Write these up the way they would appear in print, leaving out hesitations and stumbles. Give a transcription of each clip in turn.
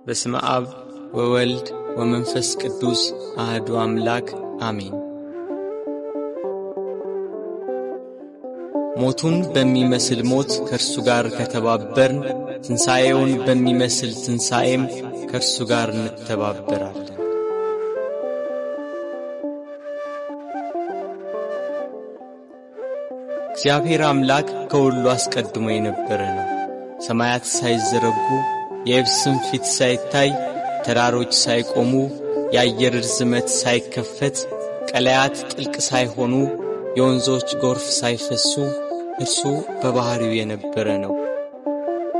በስመ አብ ወወልድ ወመንፈስ ቅዱስ አሐዱ አምላክ አሜን። ሞቱን በሚመስል ሞት ከእርሱ ጋር ከተባበርን ትንሣኤውን በሚመስል ትንሣኤም ከእርሱ ጋር እንተባበራለን። እግዚአብሔር አምላክ ከሁሉ አስቀድሞ የነበረ ነው። ሰማያት ሳይዘረጉ የየብስም ፊት ሳይታይ ተራሮች ሳይቆሙ የአየር ርዝመት ሳይከፈት ቀላያት ጥልቅ ሳይሆኑ የወንዞች ጎርፍ ሳይፈሱ እርሱ በባህሪው የነበረ ነው።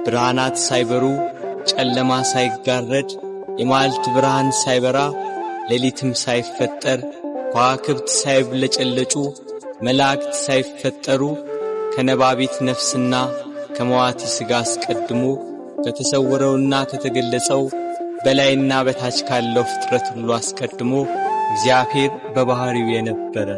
ብርሃናት ሳይበሩ ጨለማ ሳይጋረድ የመዓልት ብርሃን ሳይበራ ሌሊትም ሳይፈጠር ከዋክብት ሳይብለጨለጩ መላእክት ሳይፈጠሩ ከነባቢት ነፍስና ከመዋቲ ሥጋ አስቀድሞ ከተሰወረውና ከተገለጸው በላይና በታች ካለው ፍጥረት ሁሉ አስቀድሞ እግዚአብሔር በባህሪው የነበረ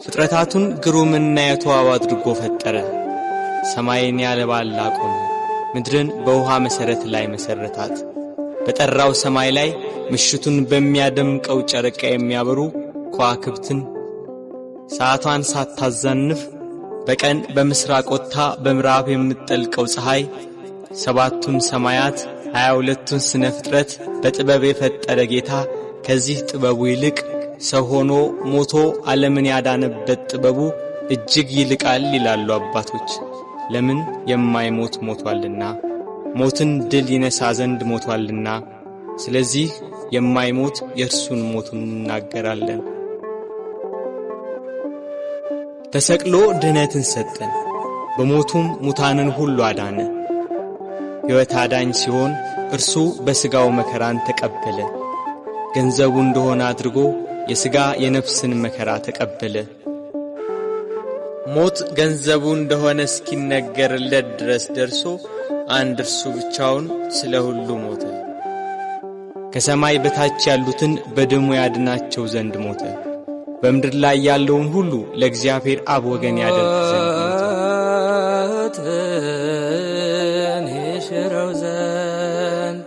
ፍጥረታቱን ግሩምና የተዋበ አድርጎ ፈጠረ። ሰማይን ያለ ባላ አቆመ፣ ምድርን በውሃ መሠረት ላይ መሠረታት። በጠራው ሰማይ ላይ ምሽቱን በሚያደምቀው ጨረቃ የሚያበሩ ከዋክብትን ሰዓቷን ሳታዛንፍ በቀን በምስራቅ ወጥታ በምዕራብ የምትጠልቀው ፀሐይ 7ቱን ሰማያት 22ቱን ስነ ፍጥረት በጥበብ የፈጠረ ጌታ ከዚህ ጥበቡ ይልቅ ሰው ሆኖ ሞቶ ዓለምን ያዳነበት ጥበቡ እጅግ ይልቃል ይላሉ አባቶች። ለምን? የማይሞት ሞቷልና፣ ሞትን ድል ይነሳ ዘንድ ሞቷልና። ስለዚህ የማይሞት የእርሱን ሞቱን እናገራለን። ተሰቅሎ ድኅነትን ሰጠን፣ በሞቱም ሙታንን ሁሉ አዳነ። ሕይወት አዳኝ ሲሆን እርሱ በሥጋው መከራን ተቀበለ። ገንዘቡ እንደሆነ አድርጎ የሥጋ የነፍስን መከራ ተቀበለ። ሞት ገንዘቡ እንደሆነ እስኪነገርለት ድረስ ደርሶ አንድ እርሱ ብቻውን ስለ ሁሉ ሞተ። ከሰማይ በታች ያሉትን በደሙ ያድናቸው ዘንድ ሞተ። በምድር ላይ ያለውን ሁሉ ለእግዚአብሔር አብ ወገን ያደርግ ዘንድ ሞተ። ይሽረው ዘንድ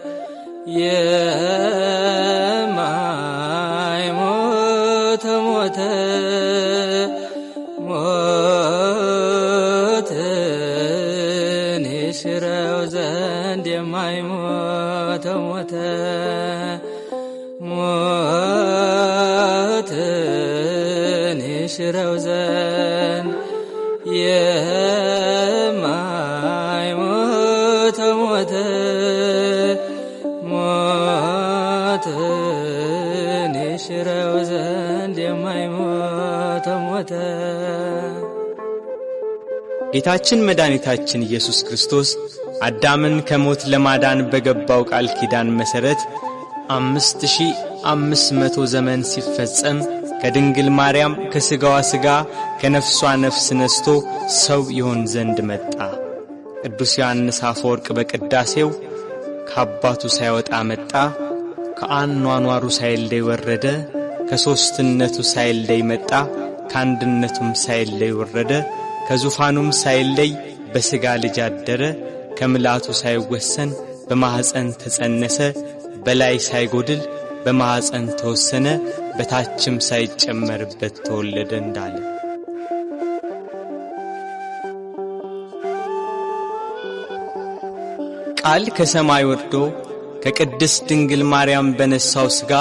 የማይሞት ሞተ። ሞትን ይሽረው ዘንድ የማይሞት ሞተ። ሞትን ይሽረው ዘንድ የማይሞት ሞተ። ሞትን ይሽረው ዘንድ የማይሞት ሞተ። ጌታችን መድኃኒታችን ኢየሱስ ክርስቶስ አዳምን ከሞት ለማዳን በገባው ቃል ኪዳን መሠረት 5500 ዘመን ሲፈጸም ከድንግል ማርያም ከሥጋዋ ሥጋ ከነፍሷ ነፍስ ነስቶ ሰው ይሆን ዘንድ መጣ። ቅዱስ ዮሐንስ አፈወርቅ በቅዳሴው ከአባቱ ሳይወጣ መጣ፣ ከአኗኗሩ ሳይለይ ወረደ፣ ከሦስትነቱ ሳይለይ መጣ፣ ከአንድነቱም ሳይለይ ወረደ፣ ከዙፋኑም ሳይለይ በሥጋ ልጅ አደረ፣ ከምልአቱ ሳይወሰን በማኅፀን ተጸነሰ፣ በላይ ሳይጎድል በማኅፀን ተወሰነ፣ በታችም ሳይጨመርበት ተወለደ እንዳለ ቃል ከሰማይ ወርዶ ከቅድስት ድንግል ማርያም በነሳው ሥጋ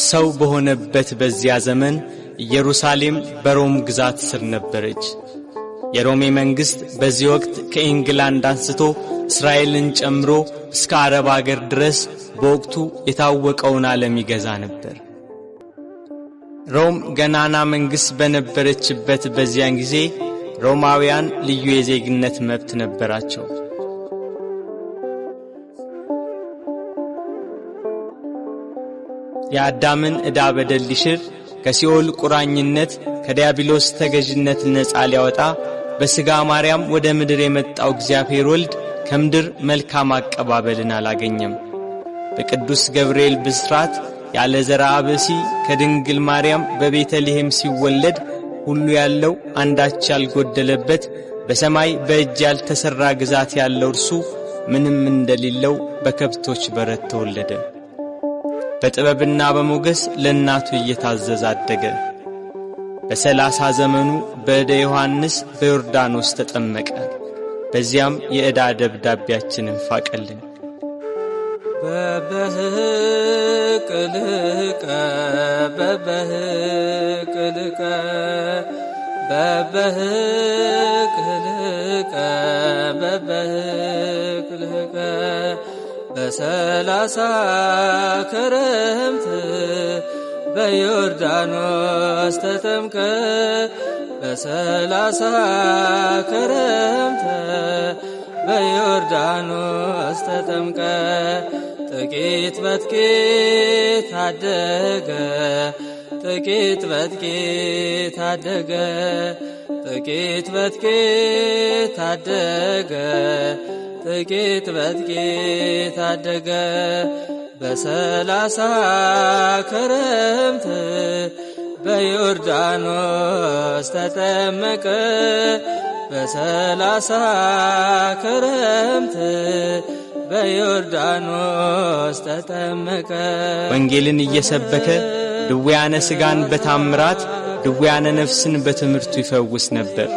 ሰው በሆነበት በዚያ ዘመን ኢየሩሳሌም በሮም ግዛት ስር ነበረች። የሮሜ መንግሥት በዚህ ወቅት ከኢንግላንድ አንስቶ እስራኤልን ጨምሮ እስከ አረብ አገር ድረስ በወቅቱ የታወቀውን ዓለም ይገዛ ነበር። ሮም ገናና መንግሥት በነበረችበት በዚያን ጊዜ ሮማውያን ልዩ የዜግነት መብት ነበራቸው። የአዳምን ዕዳ በደል ሊሽር ከሲኦል ቁራኝነት ከዲያብሎስ ተገዥነት ነፃ ሊያወጣ በሥጋ ማርያም ወደ ምድር የመጣው እግዚአብሔር ወልድ ከምድር መልካም አቀባበልን አላገኘም። በቅዱስ ገብርኤል ብስራት ያለ ዘርአ ብእሲ ከድንግል ማርያም በቤተልሔም ሲወለድ ሁሉ ያለው አንዳች ያልጎደለበት በሰማይ በእጅ ያልተሰራ ግዛት ያለው እርሱ ምንም እንደሌለው በከብቶች በረት ተወለደ። በጥበብና በሞገስ ለእናቱ እየታዘዘ አደገ። በ30 ዘመኑ በዕደ ዮሐንስ በዮርዳኖስ ተጠመቀ። በዚያም የዕዳ ደብዳቤያችንን ፋቀልን። በበህቅልቀ በበህቅልቀ በበህቅልቀ በበህቅልቀ በ30 ክረምት በዮርዳኖስ ተጠምቀ በ30 ክረምት በዮርዳኖስ ተጠምቀ ጥቂት በጥቂት አደገ ጥቂት በጥቂት አደገ ጥቂት በጥቂት አደገ ጥቂት በጥቂት አደገ በ30 ክረምት በዮርዳኖስ ተጠመቀ በ30 ክረምት በዮርዳኖስ ተጠመቀ። ወንጌልን እየሰበከ ድውያነ ሥጋን በታምራት ድውያነ ነፍስን በትምህርቱ ይፈውስ ነበር።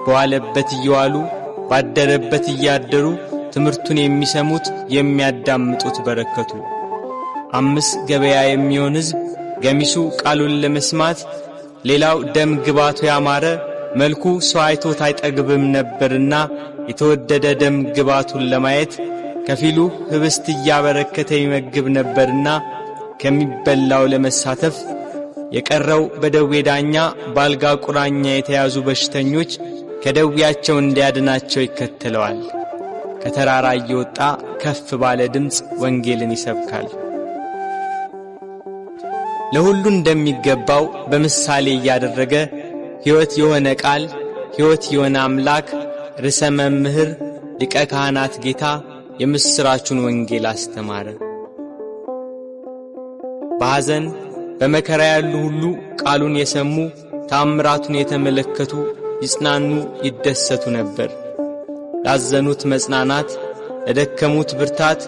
በዋለበት እየዋሉ ባደረበት እያደሩ ትምህርቱን የሚሰሙት የሚያዳምጡት በረከቱ። 5 ገበያ የሚሆን ሕዝብ ገሚሱ ቃሉን ለመስማት ሌላው ደም ግባቱ ያማረ መልኩ ሰው አይቶት አይጠግብም ነበርና የተወደደ ደም ግባቱን ለማየት ከፊሉ ህብስት እያበረከተ ይመግብ ነበርና ከሚበላው ለመሳተፍ የቀረው በደዌ ዳኛ ባልጋ ቁራኛ የተያዙ በሽተኞች ከደዌያቸው እንዲያድናቸው ይከተለዋል። ከተራራ እየወጣ ከፍ ባለ ድምፅ ወንጌልን ይሰብካል። ለሁሉ እንደሚገባው በምሳሌ እያደረገ ሕይወት የሆነ ቃል ሕይወት የሆነ አምላክ ርዕሰ መምህር ሊቀ ካህናት ጌታ የምስራቹን ወንጌል አስተማረ። በሐዘን በመከራ ያሉ ሁሉ ቃሉን የሰሙ ታምራቱን የተመለከቱ ይጽናኑ ይደሰቱ ነበር። ላዘኑት መጽናናት፣ ለደከሙት ብርታት፣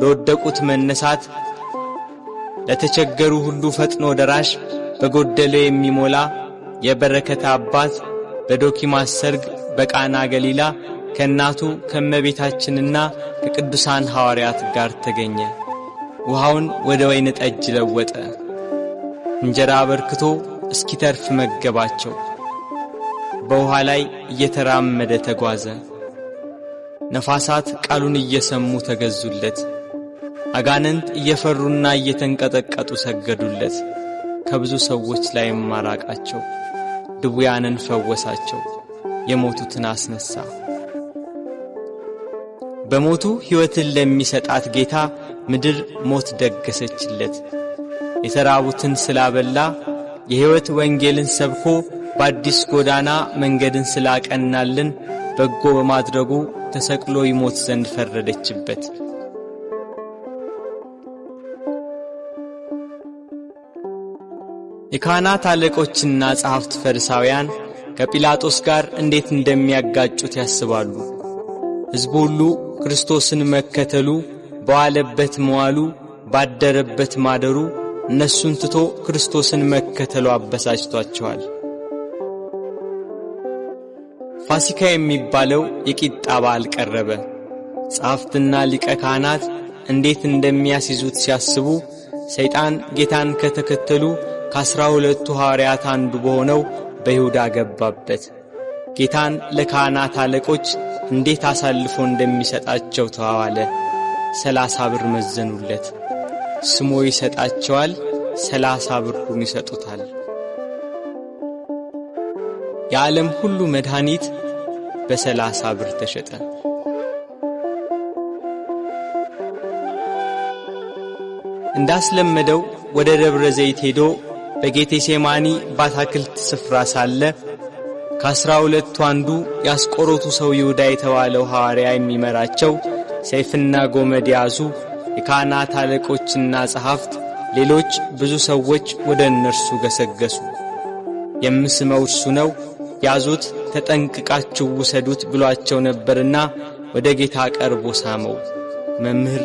ለወደቁት መነሳት፣ ለተቸገሩ ሁሉ ፈጥኖ ደራሽ በጎደለው የሚሞላ የበረከት አባት በዶኪማስ ሰርግ በቃና ገሊላ ከእናቱ ከመቤታችንና ከቅዱሳን ሐዋርያት ጋር ተገኘ። ውሃውን ወደ ወይን ጠጅ ለወጠ። እንጀራ አበርክቶ እስኪተርፍ መገባቸው። በውሃ ላይ እየተራመደ ተጓዘ። ነፋሳት ቃሉን እየሰሙ ተገዙለት። አጋንንት እየፈሩና እየተንቀጠቀጡ ሰገዱለት። ከብዙ ሰዎች ላይ ማራቃቸው። ድውያንን ፈወሳቸው። የሞቱትን አስነሳ። በሞቱ ሕይወትን ለሚሰጣት ጌታ ምድር ሞት ደገሰችለት። የተራቡትን ስላበላ የሕይወት ወንጌልን ሰብኮ በአዲስ ጎዳና መንገድን ስላቀናልን በጎ በማድረጉ ተሰቅሎ ይሞት ዘንድ ፈረደችበት። የካህናት አለቆችና ጸሐፍት ፈሪሳውያን ከጲላጦስ ጋር እንዴት እንደሚያጋጩት ያስባሉ። ሕዝቡ ሁሉ ክርስቶስን መከተሉ፣ በዋለበት መዋሉ፣ ባደረበት ማደሩ እነሱን ትቶ ክርስቶስን መከተሉ አበሳጭቷቸዋል። ፋሲካ የሚባለው የቂጣ በዓል ቀረበ። ጸሐፍትና ሊቀ ካህናት እንዴት እንደሚያስይዙት ሲያስቡ ሰይጣን ጌታን ከተከተሉ ከ12ቱ ሐዋርያት አንዱ በሆነው በይሁዳ ገባበት። ጌታን ለካህናት አለቆች እንዴት አሳልፎ እንደሚሰጣቸው ተዋዋለ። 30 ብር መዘኑለት። ስሞ ይሰጣቸዋል፣ 30 ብሩን ይሰጡታል። የዓለም ሁሉ መድኃኒት በ30 ብር ተሸጠ። እንዳስለመደው ወደ ደብረ ዘይት ሄዶ በጌቴሴማኒ በአትክልት ስፍራ ሳለ ከ12ቱ አንዱ ያስቆሮቱ ሰው ይሁዳ የተባለው ሐዋርያ የሚመራቸው ሰይፍና ጎመድ ያዙ የካህናት አለቆችና ጸሐፍት ሌሎች ብዙ ሰዎች ወደ እነርሱ ገሰገሱ። የምስመው እርሱ ነው፣ ያዙት፣ ተጠንቅቃችሁ ውሰዱት ብሏቸው ነበርና ወደ ጌታ ቀርቦ ሳመው። መምህር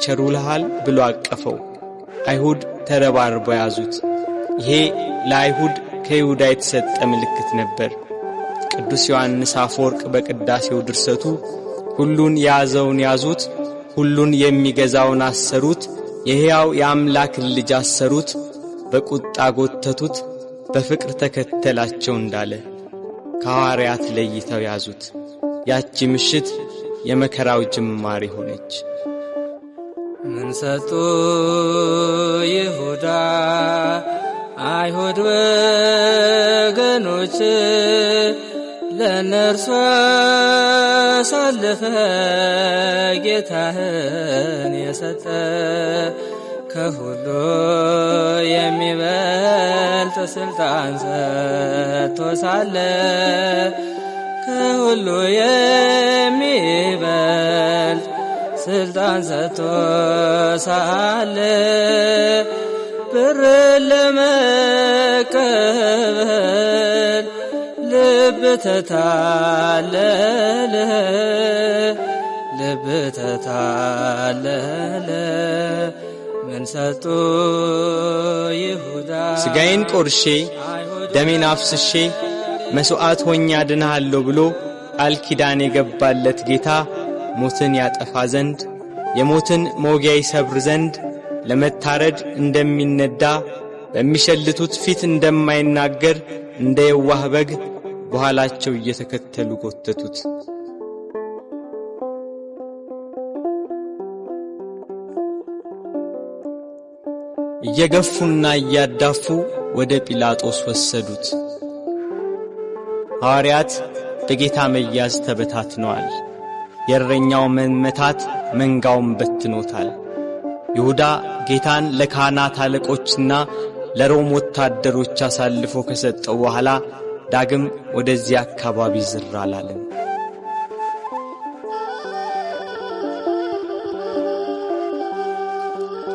ቸር ውለሃል ብሎ አቀፈው። አይሁድ ተረባርበው ያዙት። ይሄ ለአይሁድ ከይሁዳ የተሰጠ ምልክት ነበር። ቅዱስ ዮሐንስ አፈወርቅ በቅዳሴው ድርሰቱ ሁሉን የያዘውን ያዙት፣ ሁሉን የሚገዛውን አሰሩት፣ የሕያው የአምላክን ልጅ አሰሩት፣ በቁጣ ጎተቱት፣ በፍቅር ተከተላቸው እንዳለ ከሐዋርያት ለይተው ያዙት። ያቺ ምሽት የመከራው ጅማሬ ሆነች። ምን ሰጡ ይሁዳ አይሁድ ወገኖች ለነርሱ አሳልፈ ጌታህን የሰጠ ከሁሉ የሚበልጥ ስልጣን ሰጥቶ ሳለ ከሁሉ የሚበልጥ ስልጣን ሰጥቶ ሳለ ብር ለመቀበል ልብ ተታለለ ልብ ተታለለ። ምን ሰጡ ይሁዳ ሥጋዬን ቆርሼ ደሜን አፍስሼ መሥዋዕት ሆኜ አድንሃለሁ ብሎ ቃል ኪዳን የገባለት ጌታ ሞትን ያጠፋ ዘንድ የሞትን መውጊያ ይሰብር ዘንድ ለመታረድ እንደሚነዳ በሚሸልቱት ፊት እንደማይናገር እንደ የዋህ በግ በኋላቸው እየተከተሉ ጎተቱት። እየገፉና እያዳፉ ወደ ጲላጦስ ወሰዱት። ሐዋርያት በጌታ መያዝ ተበታትነዋል። የእረኛው መመታት መንጋውን በትኖታል። ይሁዳ ጌታን ለካህናት አለቆችና ለሮም ወታደሮች አሳልፎ ከሰጠው በኋላ ዳግም ወደዚህ አካባቢ ዝር አላለም።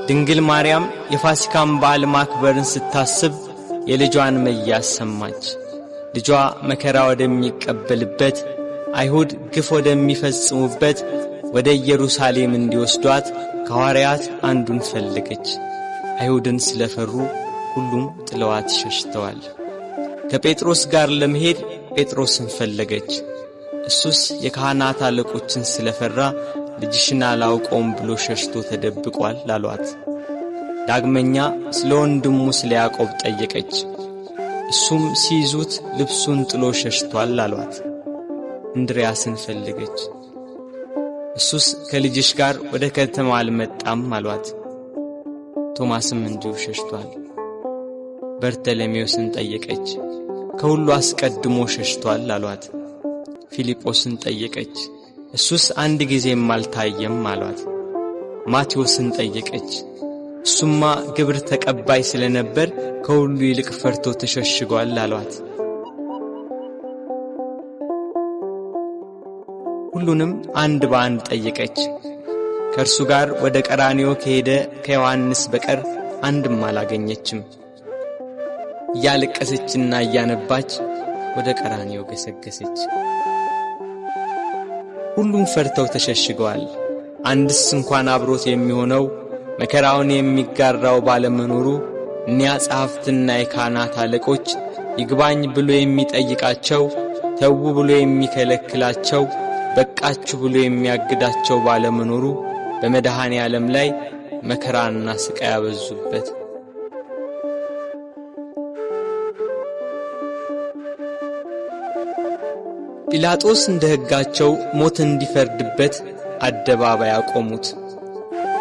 ድንግል ማርያም የፋሲካን በዓል ማክበርን ስታስብ የልጇን መያዝ ሰማች። ልጇ መከራ ወደሚቀበልበት አይሁድ ግፍ ወደሚፈጽሙበት ወደ ኢየሩሳሌም እንዲወስዷት ከሐዋርያት አንዱን ፈለገች። አይሁድን ስለፈሩ ሁሉም ጥለዋት ሸሽተዋል። ከጴጥሮስ ጋር ለመሄድ ጴጥሮስን ፈለገች። እሱስ የካህናት አለቆችን ስለፈራ ልጅሽን አላውቀውም ብሎ ሸሽቶ ተደብቋል አሏት። ዳግመኛ ስለ ወንድሙ ስለ ያዕቆብ ጠየቀች። እሱም ሲይዙት ልብሱን ጥሎ ሸሽቷል አሏት። እንድርያስን ፈለገች። እሱስ ከልጅሽ ጋር ወደ ከተማ አልመጣም አሏት። ቶማስም እንዲሁ ሸሽቷል። በርተለሜዎስን ጠየቀች። ከሁሉ አስቀድሞ ሸሽቷል አሏት። ፊልጶስን ጠየቀች። እሱስ አንድ ጊዜም አልታየም አሏት። ማቴዎስን ጠየቀች። እሱማ ግብር ተቀባይ ስለነበር ከሁሉ ይልቅ ፈርቶ ተሸሽጓል አሏት። ሁሉንም አንድ በአንድ ጠየቀች። ከእርሱ ጋር ወደ ቀራንዮ ከሄደ ከዮሐንስ በቀር አንድም አላገኘችም። እያለቀሰችና እያነባች ወደ ቀራንዮ ገሰገሰች። ሁሉም ፈርተው ተሸሽገዋል። አንድስ እንኳን አብሮት የሚሆነው መከራውን የሚጋራው ባለመኖሩ እኒያ ጸሐፍትና የካህናት አለቆች ይግባኝ ብሎ የሚጠይቃቸው፣ ተዉ ብሎ የሚከለክላቸው፣ በቃችሁ ብሎ የሚያግዳቸው ባለመኖሩ በመድኃኔ ዓለም ላይ መከራና ስቃይ ያበዙበት። ጲላጦስ እንደ ሕጋቸው ሞት እንዲፈርድበት አደባባይ አቆሙት።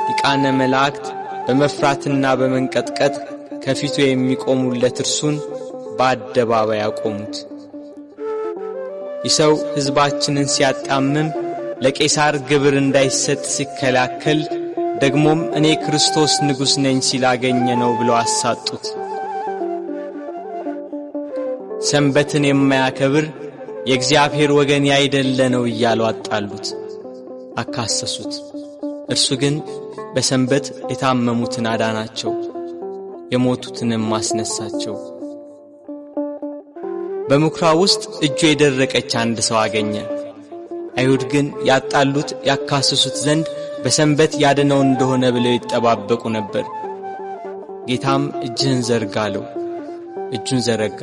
ሊቃነ መላእክት በመፍራትና በመንቀጥቀጥ ከፊቱ የሚቆሙለት እርሱን በአደባባይ አቆሙት። ይህ ሰው ሕዝባችንን ሲያጣምም፣ ለቄሳር ግብር እንዳይሰጥ ሲከላከል፣ ደግሞም እኔ ክርስቶስ ንጉሥ ነኝ ሲላገኘ ነው ብለው አሳጡት። ሰንበትን የማያከብር የእግዚአብሔር ወገን ያይደለ ነው እያሉ አጣሉት፣ አካሰሱት። እርሱ ግን በሰንበት የታመሙትን አዳናቸው፣ የሞቱትንም አስነሳቸው። በምኵራብ ውስጥ እጁ የደረቀች አንድ ሰው አገኘ። አይሁድ ግን ያጣሉት ያካስሱት ዘንድ በሰንበት ያድነው እንደሆነ ብለው ይጠባበቁ ነበር። ጌታም እጅህን ዘርጋ አለው። እጁን ዘረጋ፣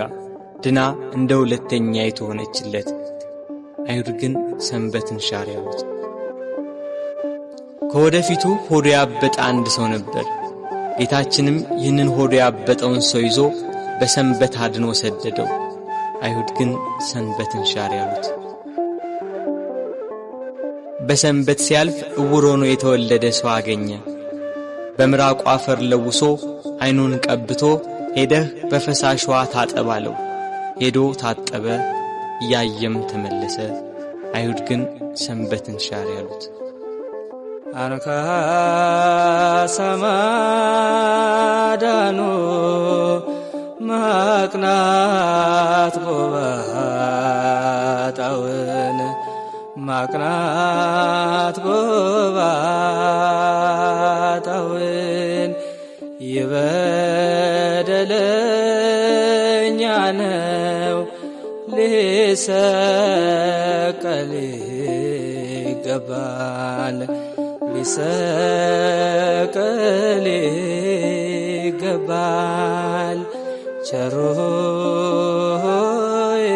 ድና እንደ ሁለተኛይቱ ሆነችለት። አይሁድ ግን ሰንበትን ሻር ያሉት። ከወደፊቱ ሆዱ ያበጠ አንድ ሰው ነበር። ጌታችንም ይህንን ሆዱ ያበጠውን ሰው ይዞ በሰንበት አድኖ ሰደደው። አይሁድ ግን ሰንበትን ሻር ያሉት። በሰንበት ሲያልፍ ዕውር ሆኖ የተወለደ ሰው አገኘ። በምራቁ አፈር ለውሶ ዓይኑን ቀብቶ ሄደህ በፈሳሽ ውሃ ታጠብ አለው። ሄዶ ታጠበ፣ እያየም ተመለሰ። አይሁድ ግን ሰንበትን ሻር ያሉት። አንካ ሰማዳኑ ማቅናት ጎባጣውን ማቅናት ጎባጣውን ይበደለኛ ነው ሊሰቀል ይገባል ሊሰቀል ይገባል ቸሩ ሆይ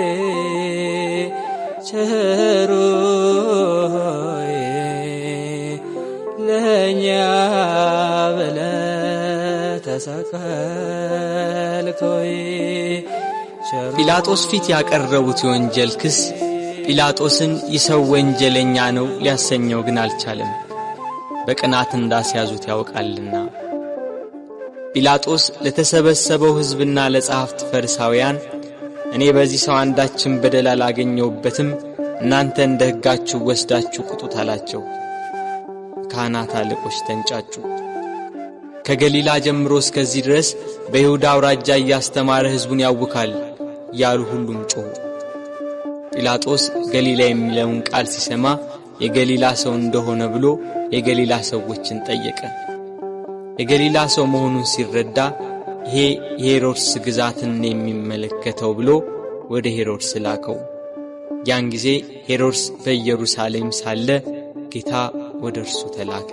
ቸሩ ሆይ ለእኛ ብለህ ተሰቀልከይ። ጲላጦስ ፊት ያቀረቡት የወንጀል ክስ ጲላጦስን ይሰው ወንጀለኛ ነው ሊያሰኘው ግን አልቻለም። በቅናት እንዳስያዙት ያውቃልና። ጲላጦስ ለተሰበሰበው ሕዝብና ለጸሐፍት ፈሪሳውያን እኔ በዚህ ሰው አንዳችን በደል አላገኘሁበትም፣ እናንተ እንደ ሕጋችሁ ወስዳችሁ ቁጡት አላቸው። ካህናት አለቆች ተንጫጩ። ከገሊላ ጀምሮ እስከዚህ ድረስ በይሁዳ አውራጃ እያስተማረ ሕዝቡን ያውካል ያሉ ሁሉም ጮኹ። ጲላጦስ ገሊላ የሚለውን ቃል ሲሰማ የገሊላ ሰው እንደሆነ ብሎ የገሊላ ሰዎችን ጠየቀ። የገሊላ ሰው መሆኑን ሲረዳ ይሄ የሄሮድስ ግዛትን የሚመለከተው ብሎ ወደ ሄሮድስ ላከው። ያን ጊዜ ሄሮድስ በኢየሩሳሌም ሳለ ጌታ ወደ እርሱ ተላከ።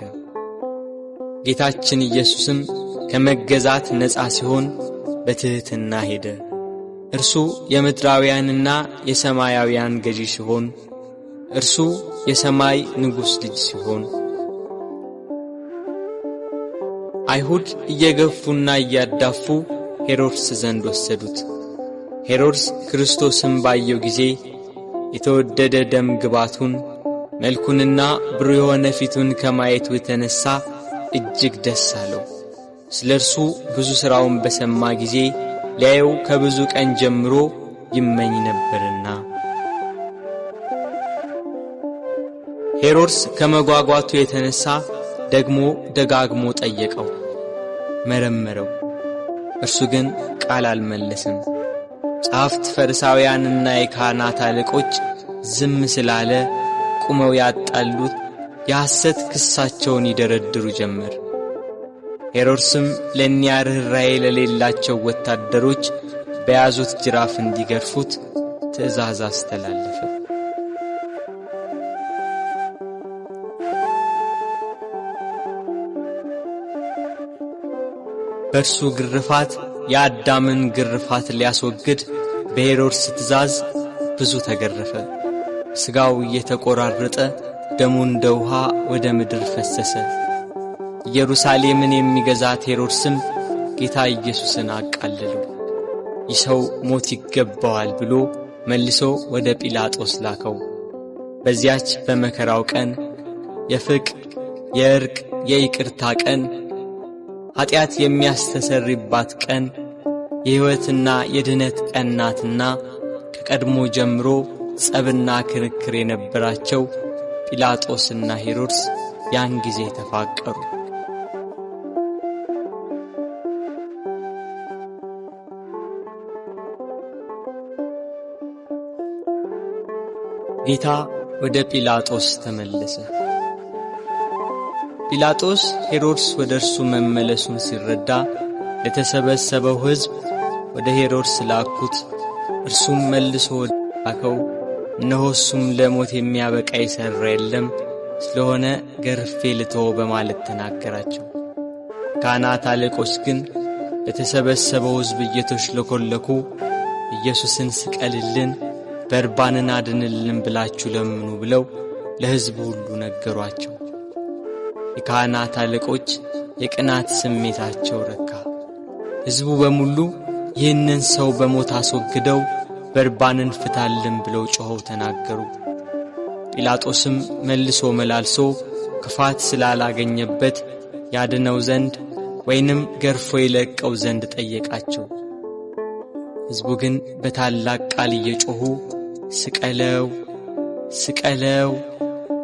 ጌታችን ኢየሱስም ከመገዛት ነፃ ሲሆን በትሕትና ሄደ። እርሱ የምድራውያንና የሰማያውያን ገዢ ሲሆን እርሱ የሰማይ ንጉሥ ልጅ ሲሆን አይሁድ እየገፉና እያዳፉ ሄሮድስ ዘንድ ወሰዱት። ሄሮድስ ክርስቶስን ባየው ጊዜ የተወደደ ደም ግባቱን መልኩንና ብሩህ የሆነ ፊቱን ከማየቱ የተነሣ እጅግ ደስ አለው። ስለ እርሱ ብዙ ሥራውን በሰማ ጊዜ ሊያየው ከብዙ ቀን ጀምሮ ይመኝ ነበርና። ሄሮድስ ከመጓጓቱ የተነሣ ደግሞ ደጋግሞ ጠየቀው፣ መረመረው። እርሱ ግን ቃል አልመለስም። ጸሐፍት ፈሪሳውያንና የካህናት አለቆች ዝም ስላለ ቁመው ያጣሉት የሐሰት ክሳቸውን ይደረድሩ ጀመር። ሄሮድስም ለእኒያ ርኅራኄ ለሌላቸው ወታደሮች በያዙት ጅራፍ እንዲገርፉት ትእዛዝ አስተላለፈ። በእርሱ ግርፋት የአዳምን ግርፋት ሊያስወግድ በሄሮድስ ትእዛዝ ብዙ ተገረፈ። ሥጋው እየተቆራረጠ ደሙ እንደ ውሃ ወደ ምድር ፈሰሰ። ኢየሩሳሌምን የሚገዛት ሄሮድስም ጌታ ኢየሱስን አቃለለው። ይህ ሰው ሞት ይገባዋል ብሎ መልሶ ወደ ጲላጦስ ላከው። በዚያች በመከራው ቀን የፍቅር፣ የእርቅ፣ የይቅርታ ቀን፣ ኀጢአት የሚያስተሰርይባት ቀን፣ የሕይወትና የድነት ቀን ናትና ከቀድሞ ጀምሮ ጸብና ክርክር የነበራቸው ጲላጦስና ሄሮድስ ያን ጊዜ ተፋቀሩ። ጌታ ወደ ጲላጦስ ተመለሰ። ጲላጦስ ሄሮድስ ወደ እርሱ መመለሱን ሲረዳ ለተሰበሰበው ሕዝብ ወደ ሄሮድስ ላኩት። እርሱም መልሶ ላከው። እነሆ እሱም ለሞት የሚያበቃ የሠራ የለም፣ ስለሆነ ገርፌ ልተወው በማለት ተናገራቸው። ካህናት አለቆች ግን ለተሰበሰበው ሕዝብ እየተሽለኮለኩ ኢየሱስን ስቀልልን፣ በርባንን አድንልን ብላችሁ ለምኑ ብለው ለሕዝቡ ሁሉ ነገሯቸው። የካህናት አለቆች የቅናት ስሜታቸው ረካ። ሕዝቡ በሙሉ ይህንን ሰው በሞት አስወግደው በርባንን ፍታልን ብለው ጮኸው ተናገሩ። ጲላጦስም መልሶ መላልሶ ክፋት ስላላገኘበት ያድነው ዘንድ ወይንም ገርፎ ይለቀው ዘንድ ጠየቃቸው። ሕዝቡ ግን በታላቅ ቃል እየጮኹ ስቀለው፣ ስቀለው፣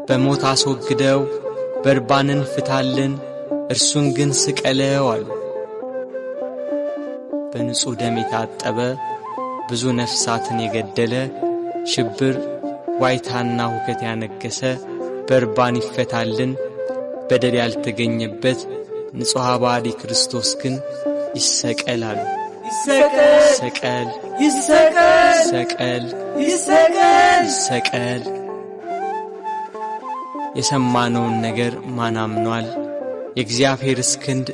በሞት አስወግደው፣ በርባንን ፍታልን፣ እርሱን ግን ስቀለው አሉ። በንጹሕ ደም የታጠበ ብዙ ነፍሳትን የገደለ ሽብር፣ ዋይታና ሁከት ያነገሰ በርባን ይፈታልን፣ በደል ያልተገኘበት ንጹሕ ባዲ ክርስቶስ ግን ይሰቀል አሉ። ይሰቀል፣ ይሰቀል፣ ይሰቀል፣ ይሰቀል፣ ይሰቀል። የሰማነውን ነገር ማን አምኗል? የእግዚአብሔርስ ክንድ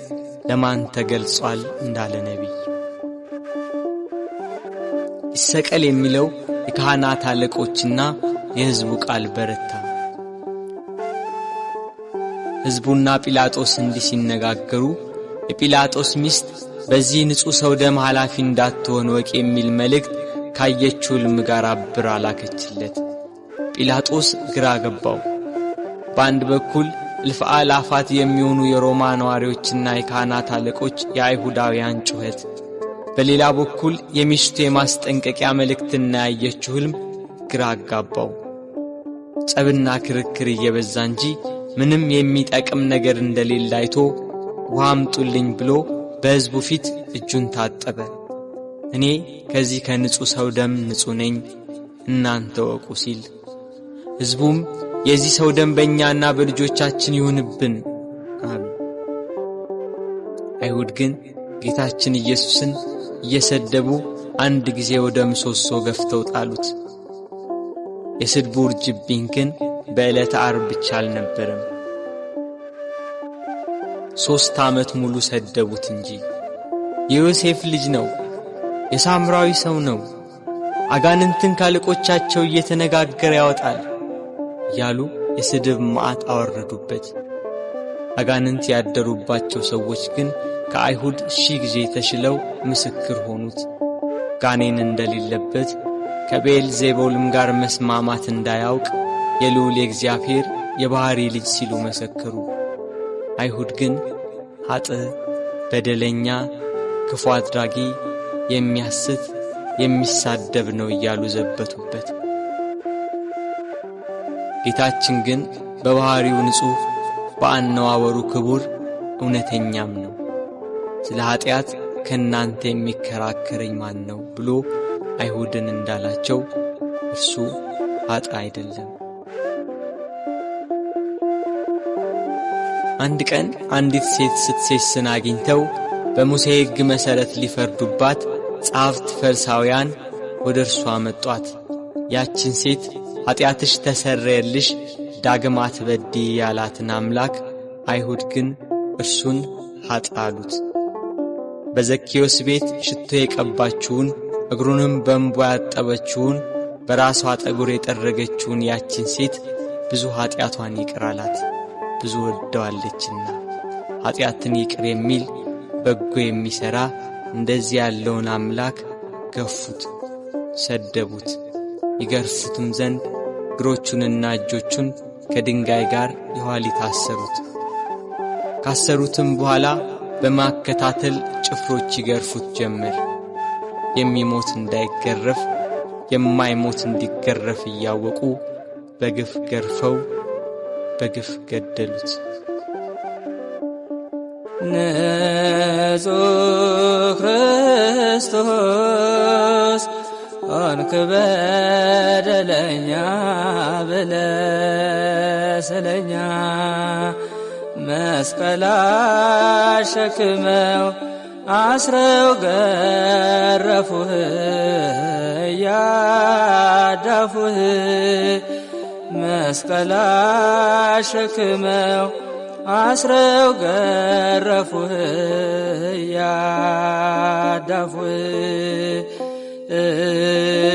ለማን ተገልጿል? እንዳለ ነቢይ። ይሰቀል የሚለው የካህናት አለቆችና የሕዝቡ ቃል በረታ። ሕዝቡና ጲላጦስ እንዲህ ሲነጋገሩ የጲላጦስ ሚስት በዚህ ንጹሕ ሰው ደም ኃላፊ እንዳትሆን ወቅ የሚል መልእክት ካየችው ሕልም ጋር አብራ ላከችለት። ጲላጦስ ግራ ገባው። በአንድ በኩል እልፍ አእላፋት የሚሆኑ የሮማ ነዋሪዎችና የካህናት አለቆች የአይሁዳውያን ጩኸት፣ በሌላ በኩል የሚስቱ የማስጠንቀቂያ መልእክትና ያየችው ሕልም ግራ አጋባው። ጸብና ክርክር እየበዛ እንጂ ምንም የሚጠቅም ነገር እንደሌለ አይቶ ውሃ አምጡልኝ ብሎ በሕዝቡ ፊት እጁን ታጠበ። እኔ ከዚህ ከንጹሕ ሰው ደም ንጹሕ ነኝ፣ እናንተ ወቁ ሲል፣ ሕዝቡም የዚህ ሰው ደም በእኛና በልጆቻችን ይሁንብን አሉ። አይሁድ ግን ጌታችን ኢየሱስን እየሰደቡ አንድ ጊዜ ወደ ምሰሶ ገፍተው ጣሉት። የስድቡ ውርጅብኝ ግን በዕለተ ዓርብ ብቻ አልነበረም። 3 ዓመት ሙሉ ሰደቡት እንጂ። የዮሴፍ ልጅ ነው፣ የሳምራዊ ሰው ነው፣ አጋንንትን ካለቆቻቸው እየተነጋገረ ያወጣል ያሉ የስድብ መዓት አወረዱበት። አጋንንት ያደሩባቸው ሰዎች ግን ከአይሁድ 1000 ጊዜ ተሽለው ምስክር ሆኑት። ጋኔን እንደሌለበት ከቤል ዜቦልም ጋር መስማማት እንዳያውቅ የልዑል የእግዚአብሔር የባሕሪ ልጅ ሲሉ መሰከሩ። አይሁድ ግን ኃጥእ፣ በደለኛ፣ ክፉ አድራጊ፣ የሚያስት፣ የሚሳደብ ነው እያሉ ዘበቱበት። ጌታችን ግን በባሕሪው ንጹሕ፣ በአነዋወሩ ክቡር፣ እውነተኛም ነው። ስለ ኀጢአት ከእናንተ የሚከራከረኝ ማን ነው ብሎ አይሁድን እንዳላቸው እርሱ ኃጥእ አይደለም። አንድ ቀን አንዲት ሴት ስትሴስን አግኝተው በሙሴ ሕግ መሠረት ሊፈርዱባት ጸሐፍት ፈሪሳውያን ወደ እርሷ መጧት። ያችን ሴት ኀጢአትሽ ተሰረየልሽ፣ ዳግም አትበድዪ ያላትን አምላክ አይሁድ ግን እርሱን ኃጥእ አሉት። በዘኬዎስ ቤት ሽቶ የቀባችውን እግሩንም በእንቧ ያጠበችውን በራሷ ጠጉር የጠረገችውን ያችን ሴት ብዙ ኀጢአቷን ይቅር አላት፣ ብዙ ወደዋለችና። ኀጢአትን ይቅር የሚል በጎ የሚሠራ እንደዚህ ያለውን አምላክ ገፉት፣ ሰደቡት። ይገርፉትም ዘንድ እግሮቹንና እጆቹን ከድንጋይ ጋር የኋሊት አሰሩት። ካሰሩትም በኋላ በማከታተል ጭፍሮች ይገርፉት ጀመር። የሚሞት እንዳይገረፍ የማይሞት እንዲገረፍ እያወቁ በግፍ ገርፈው በግፍ ገደሉት። ንጹሕ ክርስቶስ ሆንክ በደለኛ ብለህ ስለኛ መስቀል አሸክመው አስረው ገረፉህ ያዳፉህ መስቀል አሸክመው አስረው ገረፉህ ያዳፉህ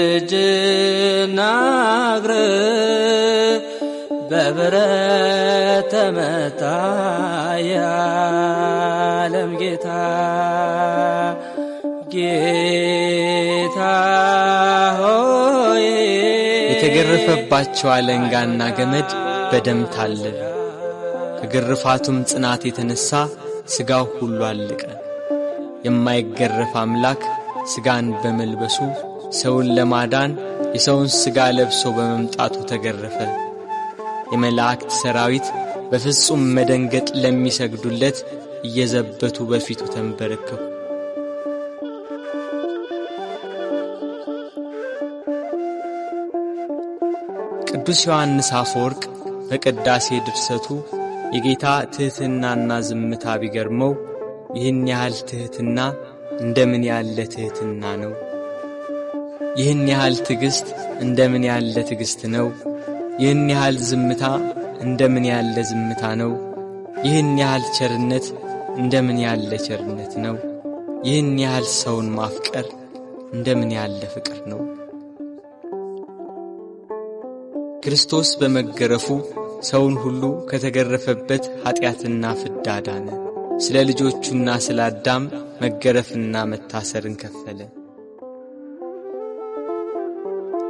እጅና እግርህ በብረት ተመታ የዓለም ጌታ ጌታ ሆይ የተገረፈባቸው አለንጋና ገመድ በደም ታለለ። ከግርፋቱም ጽናት የተነሳ ሥጋው ሁሉ አለቀ። የማይገረፍ አምላክ ሥጋን በመልበሱ ሰውን ለማዳን የሰውን ሥጋ ለብሶ በመምጣቱ ተገረፈ። የመላእክት ሰራዊት በፍጹም መደንገጥ ለሚሰግዱለት እየዘበቱ በፊቱ ተንበረከኩ። ቅዱስ ዮሐንስ አፈወርቅ በቅዳሴ ድርሰቱ የጌታ ትሕትናና ዝምታ ቢገርመው ይህን ያህል ትሕትና እንደምን ያለ ትሕትና ነው! ይህን ያህል ትዕግሥት እንደምን ያለ ትዕግሥት ነው! ይህን ያህል ዝምታ እንደምን ያለ ዝምታ ነው! ይህን ያህል ቸርነት እንደምን ያለ ቸርነት ነው! ይህን ያህል ሰውን ማፍቀር እንደምን ያለ ፍቅር ነው! ክርስቶስ በመገረፉ ሰውን ሁሉ ከተገረፈበት ኀጢአትና ፍዳ ዳነ። ስለ ልጆቹና ስለ አዳም መገረፍና መታሰርን ከፈለ።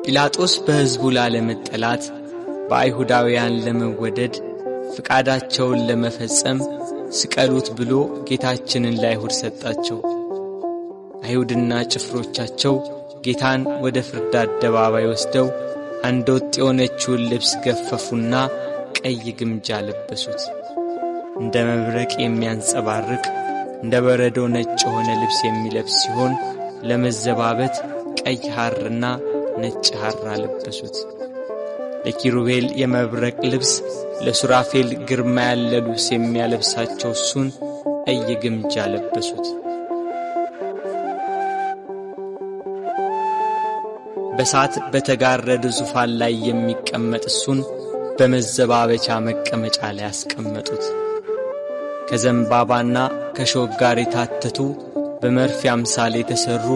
ጲላጦስ በሕዝቡ ላለመጠላት በአይሁዳውያን ለመወደድ ፍቃዳቸውን ለመፈጸም ስቀሉት ብሎ ጌታችንን ለአይሁድ ሰጣቸው። አይሁድና ጭፍሮቻቸው ጌታን ወደ ፍርድ አደባባይ ወስደው አንድ ወጥ የሆነችውን ልብስ ገፈፉና ቀይ ግምጃ ለበሱት። እንደ መብረቅ የሚያንጸባርቅ እንደ በረዶ ነጭ የሆነ ልብስ የሚለብስ ሲሆን ለመዘባበት ቀይ ሐርና ነጭ ሐር አለበሱት። ለኪሩቤል የመብረቅ ልብስ፣ ለሱራፌል ግርማ ያለ ልብስ የሚያለብሳቸው እሱን ቀይ ግምጃ ለበሱት። በሳት በተጋረደ ዙፋን ላይ የሚቀመጥ እሱን በመዘባበቻ መቀመጫ ላይ ያስቀመጡት። ከዘንባባና ከሾህ ጋር የታተቱ በመርፌ አምሳል የተሠሩ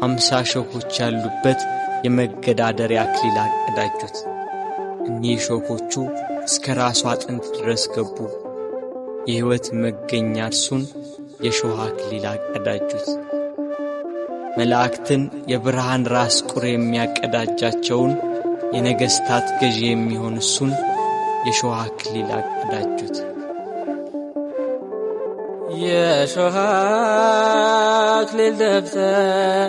50 ሾኾች ያሉበት የመገዳደሪያ አክሊል አቀዳጁት። እኒህ ሾኾቹ እስከ ራሱ አጥንት ድረስ ገቡ። የሕይወት መገኛ እርሱን የሾህ አክሊል አቀዳጁት። መላእክትን የብርሃን ራስ ቁር የሚያቀዳጃቸውን የነገሥታት ገዢ የሚሆን እሱን የሾህ አክሊል አቀዳጁት። የሾህ አክሊል ደፍተህ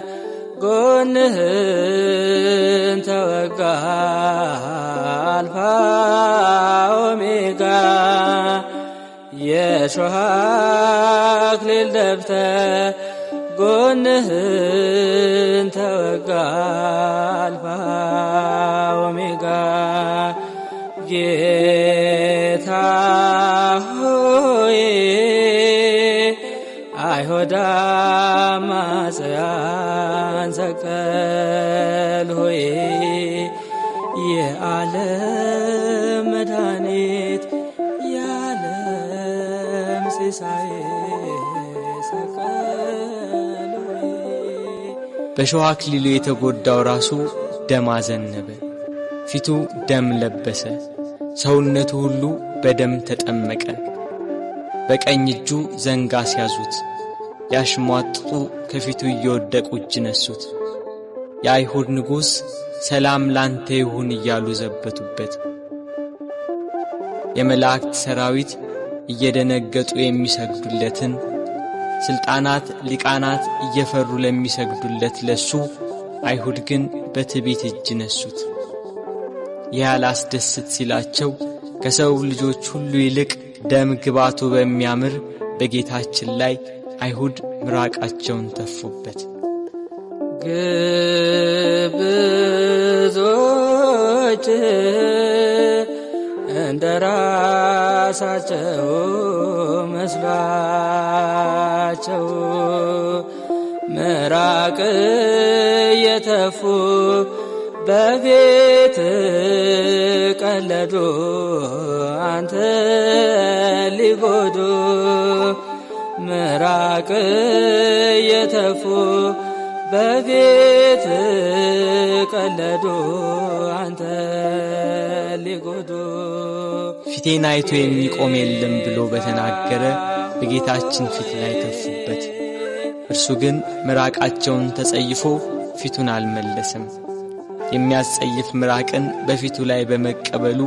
ጎንህን ተወጋ አልፋ ኦሜጋ የሾህ አክሊል ደፍተህ ጎንህን ተወጋ አልፋ ኦሜጋ ጌታ ሆይ አይሁድ አማጽያን ሰቀል ሆይ የዓለም መድኃኒት የዓለም ሲሳይ ሰቀል ሆይ። በሾህ አክሊሉ የተጎዳው ራሱ ደም አዘነበ፣ ፊቱ ደም ለበሰ፣ ሰውነቱ ሁሉ በደም ተጠመቀ። በቀኝ እጁ ዘንግ አስያዙት፣ ያሽሟጥጡ ከፊቱ እየወደቁ እጅ ነሱት። የአይሁድ ንጉሥ ሰላም ላንተ ይሁን እያሉ ዘበቱበት። የመላእክት ሰራዊት እየደነገጡ የሚሰግዱለትን፣ ሥልጣናት ሊቃናት እየፈሩ ለሚሰግዱለት ለሱ አይሁድ ግን በትዕቢት እጅ ነሱት። ይህ አላስደስት ሲላቸው ከሰው ልጆች ሁሉ ይልቅ ደም ግባቱ በሚያምር በጌታችን ላይ አይሁድ ምራቃቸውን ተፉበት። ግብዞች እንደ ራሳቸው መስሏቸው ምራቅ የተፉ በቤት ቀለዱ አንተ ሊጎዱ ምራቅ የተፉ በቤት ቀለዱ አንተ ሊጎዱ ፊቴን አይቶ የሚቆም የለም ብሎ በተናገረ በጌታችን ፊት ላይ ተፉበት። እርሱ ግን ምራቃቸውን ተጸይፎ ፊቱን አልመለሰም። የሚያስጸይፍ ምራቅን በፊቱ ላይ በመቀበሉ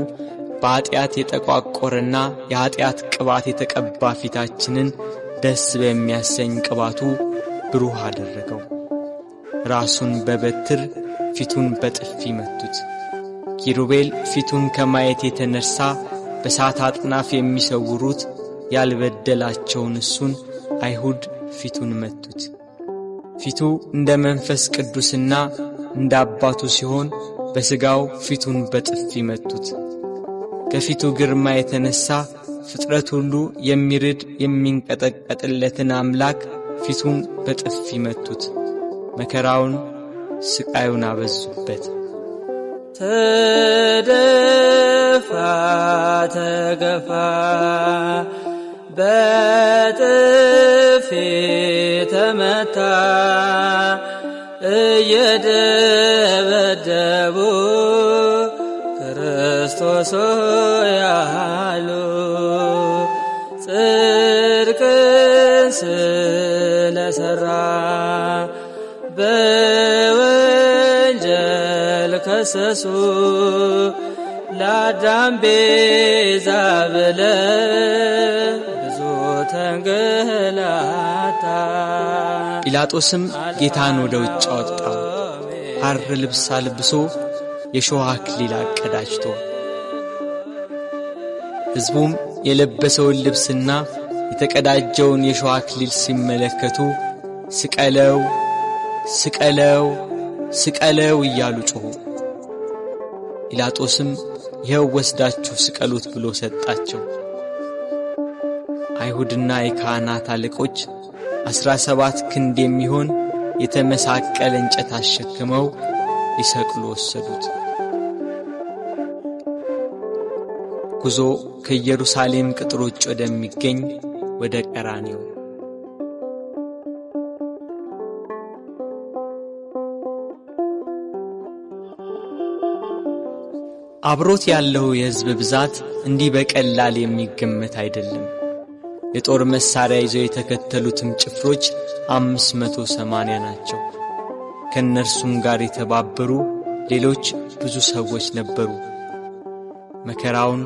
በኃጢአት የተቋቆረና የኃጢአት ቅባት የተቀባ ፊታችንን ደስ በሚያሰኝ ቅባቱ ብሩህ አደረገው። ራሱን በበትር ፊቱን በጥፊ መቱት። ኪሩቤል ፊቱን ከማየት የተነሳ በሳት አጥናፍ የሚሰውሩት ያልበደላቸውን እሱን አይሁድ ፊቱን መቱት። ፊቱ እንደ መንፈስ ቅዱስና እንደ አባቱ ሲሆን በሥጋው ፊቱን በጥፊ መቱት። ከፊቱ ግርማ የተነሳ ፍጥረት ሁሉ የሚርድ የሚንቀጠቀጥለትን አምላክ ፊቱን በጥፊ መቱት። መከራውን ስቃዩን አበዙበት። ተደፋ ተገፋ በጥፊ ተመታ እየደበደቡ ክርስቶስ ያሉ ጽድቅን ስለሰራ በወንጀል ከሰሱ ለአዳም ቤዛ ብለ ብዙ ተንገላታ። ጲላጦስም ጌታን ወደ ውጭ አወጣው፣ ሐር ልብስ አልብሶ የሾህ አክሊል አቀዳጅቶ። ሕዝቡም የለበሰውን ልብስና የተቀዳጀውን የሾህ አክሊል ሲመለከቱ ስቀለው ስቀለው ስቀለው እያሉ ጮኹ። ጲላጦስም ይኸው ወስዳችሁ ስቀሉት ብሎ ሰጣቸው። አይሁድና የካህናት አለቆች 17 ክንድ የሚሆን የተመሳቀለ እንጨት አሸክመው ሊሰቅሉ ወሰዱት። ጉዞ ከኢየሩሳሌም ቅጥር ውጭ ወደሚገኝ ወደ ቀራንዮ። አብሮት ያለው የሕዝብ ብዛት እንዲህ በቀላል የሚገመት አይደለም። የጦር መሳሪያ ይዘው የተከተሉትም ጭፍሮች 580 ናቸው። ከእነርሱም ጋር የተባበሩ ሌሎች ብዙ ሰዎች ነበሩ። መከራውን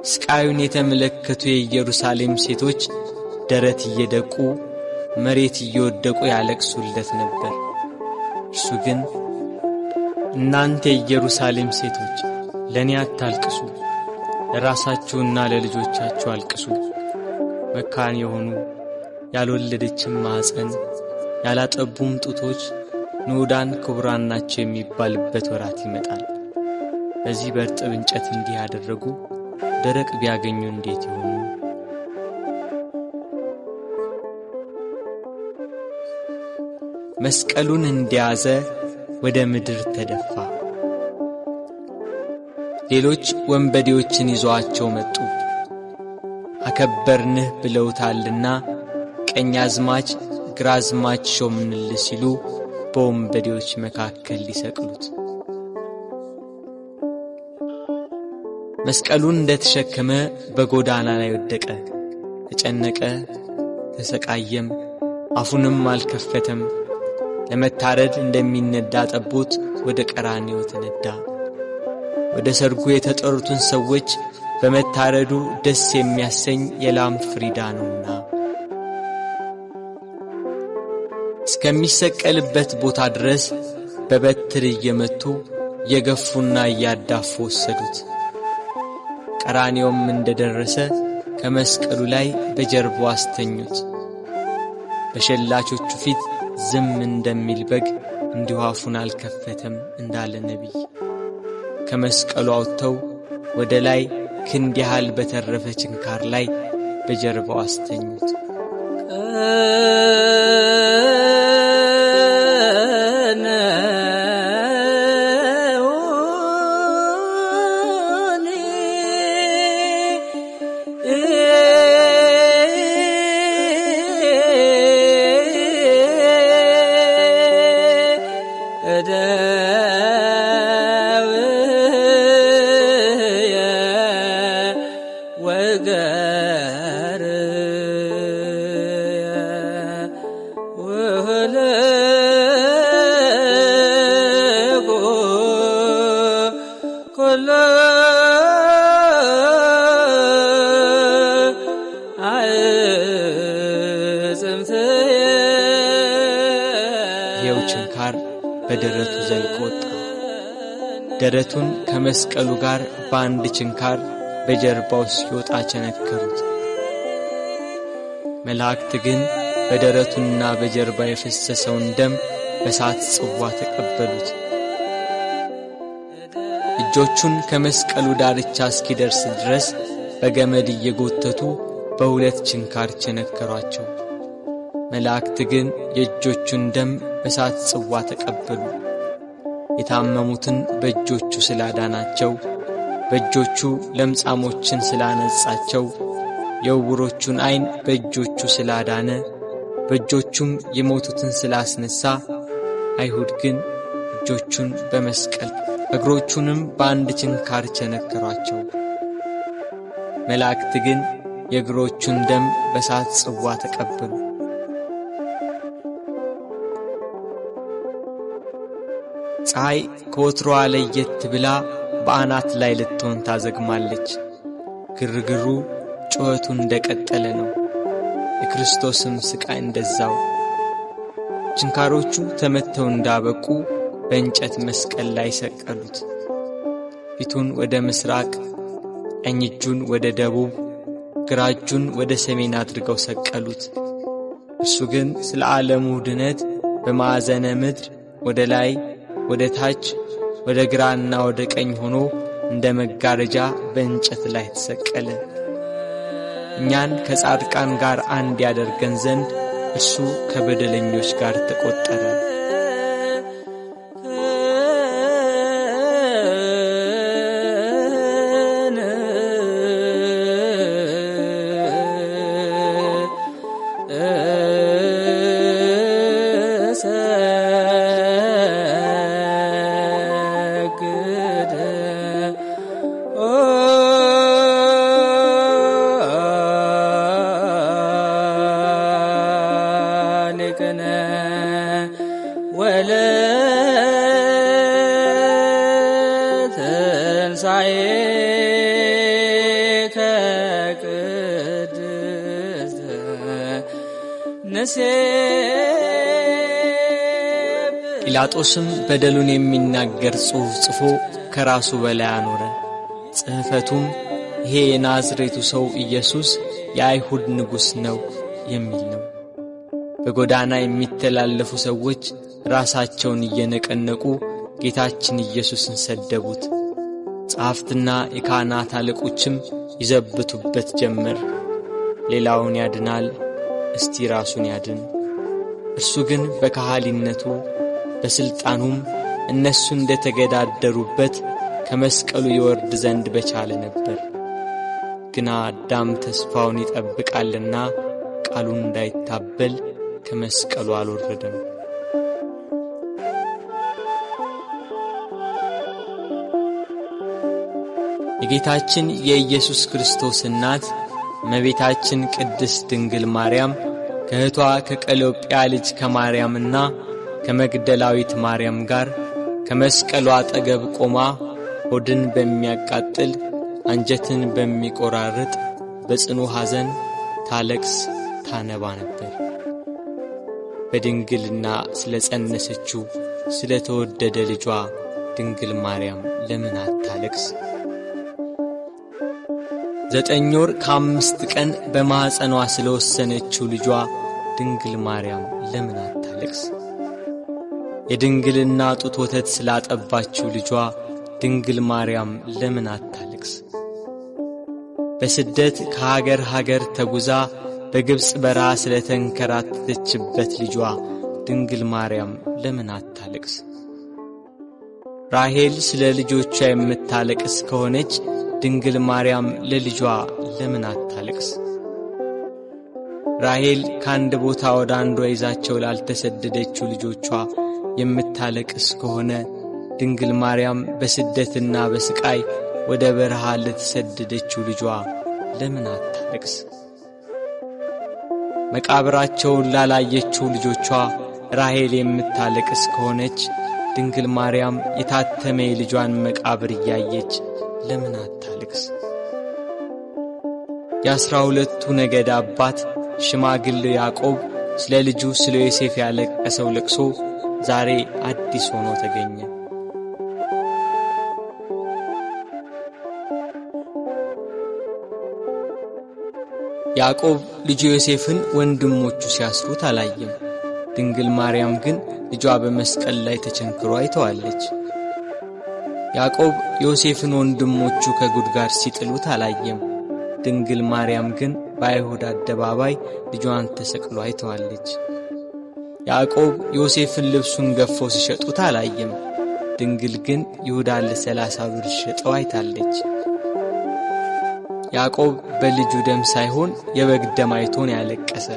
ስቃዩን የተመለከቱ የኢየሩሳሌም ሴቶች ደረት እየደቁ መሬት እየወደቁ ያለቅሱለት ነበር። እርሱ ግን እናንተ የኢየሩሳሌም ሴቶች ለእኔ አታልቅሱ፣ ለራሳችሁና ለልጆቻችሁ አልቅሱ። መካን የሆኑ ያልወለደችም ማኅፀን ያላጠቡም ጡቶች ንዑዳን ክቡራን ናቸው የሚባልበት ወራት ይመጣል። በዚህ በእርጥብ እንጨት እንዲህ ያደረጉ ደረቅ ቢያገኙ እንዴት ይሆኑ? መስቀሉን እንደያዘ ወደ ምድር ተደፋ። ሌሎች ወንበዴዎችን ይዘዋቸው መጡ። አከበርንህ ብለውታልና ቀኛዝማች ግራዝማች ሾምንልህ ሲሉ በወንበዴዎች መካከል ሊሰቅሉት። መስቀሉን እንደተሸከመ በጎዳና ላይ ወደቀ፣ ተጨነቀ፣ ተሰቃየም፣ አፉንም አልከፈተም። ለመታረድ እንደሚነዳ ጠቦት ወደ ቀራንዮ ተነዳ። ወደ ሰርጉ የተጠሩትን ሰዎች በመታረዱ ደስ የሚያሰኝ የላም ፍሪዳ ነውና እስከሚሰቀልበት ቦታ ድረስ በበትር እየመቱ እየገፉና እያዳፉ ወሰዱት። ቀራንዮም እንደደረሰ ከመስቀሉ ላይ በጀርባው አስተኙት። በሸላቾቹ ፊት ዝም እንደሚል በግ እንዲሁ አፉን አልከፈተም እንዳለ ነቢይ ከመስቀሉ አውጥተው ወደ ላይ ክንድ ያህል በተረፈ ችንካር ላይ በጀርባው አስተኙት። እደውየ ወገርየ ወህልቁ ኩሎ ይኸው ችንካር በደረቱ ዘልቆ ወጣ። ደረቱን ከመስቀሉ ጋር በአንድ ችንካር በጀርባው ሲወጣ ቸነከሩት። መላእክት ግን በደረቱና በጀርባ የፈሰሰውን ደም በእሳት ጽዋ ተቀበሉት። እጆቹን ከመስቀሉ ዳርቻ እስኪደርስ ድረስ በገመድ እየጎተቱ በሁለት ችንካር ቸነከሯቸው። መላእክት ግን የእጆቹን ደም በእሳት ጽዋ ተቀበሉ። የታመሙትን በእጆቹ ስላዳናቸው፣ በእጆቹ ለምጻሞችን ስላነጻቸው፣ የዕውሮቹን ዓይን በእጆቹ ስላዳነ፣ በእጆቹም የሞቱትን ስላስነሣ፣ አይሁድ ግን እጆቹን በመስቀል እግሮቹንም በአንድ ችንካር ቸነከሯቸው። መላእክት ግን የእግሮቹን ደም በእሳት ጽዋ ተቀበሉ። ፀሐይ ከወትሮዋ ለየት ብላ በአናት ላይ ልትሆን ታዘግማለች። ግርግሩ ጩኸቱ እንደቀጠለ ነው። የክርስቶስም ስቃይ እንደዛው። ችንካሮቹ ተመተው እንዳበቁ በእንጨት መስቀል ላይ ሰቀሉት። ፊቱን ወደ ምስራቅ፣ ቀኝ እጁን ወደ ደቡብ፣ ግራ እጁን ወደ ሰሜን አድርገው ሰቀሉት። እርሱ ግን ስለ ዓለሙ ድነት በማዕዘነ ምድር ወደ ላይ ወደ ታች ወደ ግራና ወደ ቀኝ ሆኖ እንደ መጋረጃ በእንጨት ላይ ተሰቀለ። እኛን ከጻድቃን ጋር አንድ ያደርገን ዘንድ እሱ ከበደለኞች ጋር ተቆጠረ። ወለትንሣኤከ ቅድስት ጲላጦስም በደሉን የሚናገር ጽሑፍ ጽፎ ከራሱ በላይ አኖረ። ጽሕፈቱም ይሄ የናዝሬቱ ሰው ኢየሱስ የአይሁድ ንጉሥ ነው የሚል ነው። በጎዳና የሚተላለፉ ሰዎች ራሳቸውን እየነቀነቁ ጌታችን ኢየሱስን ሰደቡት። ጸሐፍትና የካህናት አለቆችም ይዘብቱበት ጀመር። ሌላውን ያድናል፣ እስቲ ራሱን ያድን። እርሱ ግን በካህሊነቱ በሥልጣኑም እነሱ እንደ ተገዳደሩበት ከመስቀሉ ይወርድ ዘንድ በቻለ ነበር። ግና አዳም ተስፋውን ይጠብቃልና ቃሉን እንዳይታበል ከመስቀሉ አልወረደም። የጌታችን የኢየሱስ ክርስቶስ እናት እመቤታችን ቅድስት ድንግል ማርያም ከእህቷ ከቀሎጵያ ልጅ ከማርያምና ከመግደላዊት ማርያም ጋር ከመስቀሉ አጠገብ ቆማ ሆድን በሚያቃጥል አንጀትን በሚቆራርጥ በጽኑ ሐዘን ታለቅስ ታነባ ነበር። በድንግልና ስለ ጸነሰችው ስለ ተወደደ ልጇ ድንግል ማርያም ለምን አታለቅስ? 9 ወር ከ5 ቀን በማኅፀኗ ስለ ወሰነችው ልጇ ድንግል ማርያም ለምን አታለቅስ? የድንግልና ጡት ወተት ስላጠባችው ልጇ ድንግል ማርያም ለምን አታለቅስ? በስደት ከሀገር ሀገር ተጉዛ በግብፅ በረሃ ስለ ተንከራተተችበት ልጇ ድንግል ማርያም ለምን አታለቅስ? ራሔል ስለ ልጆቿ የምታለቅስ ከሆነች ድንግል ማርያም ለልጇ ለምን አታለቅስ? ራሔል ከአንድ ቦታ ወደ አንዷ ይዛቸው ላልተሰደደችው ልጆቿ የምታለቅስ ከሆነ ድንግል ማርያም በስደትና በስቃይ ወደ በረሃ ለተሰደደችው ልጇ ለምን አታለቅስ? መቃብራቸውን ላላየችው ልጆቿ ራሔል የምታለቅስ ከሆነች ድንግል ማርያም የታተመ የልጇን መቃብር እያየች ለምን አታለቅስ? የ12ቱ ነገድ አባት ሽማግሌው ያዕቆብ ስለ ልጁ ስለ ዮሴፍ ያለቀሰው ለቅሶ ዛሬ አዲስ ሆኖ ተገኘ። ያዕቆብ ልጁ ዮሴፍን ወንድሞቹ ሲያስሩት አላየም። ድንግል ማርያም ግን ልጇ በመስቀል ላይ ተቸንክሮ አይተዋለች። ያዕቆብ ዮሴፍን ወንድሞቹ ከጉድጓድ ሲጥሉት አላየም። ድንግል ማርያም ግን በአይሁድ አደባባይ ልጇን ተሰቅሎ አይተዋለች። ያዕቆብ ዮሴፍን ልብሱን ገፈው ሲሸጡት አላየም። ድንግል ግን ይሁዳ ለ30 ብር ሸጠው አይታለች። ያዕቆብ በልጁ ደም ሳይሆን የበግ ደም አይቶን ያለቀሰ።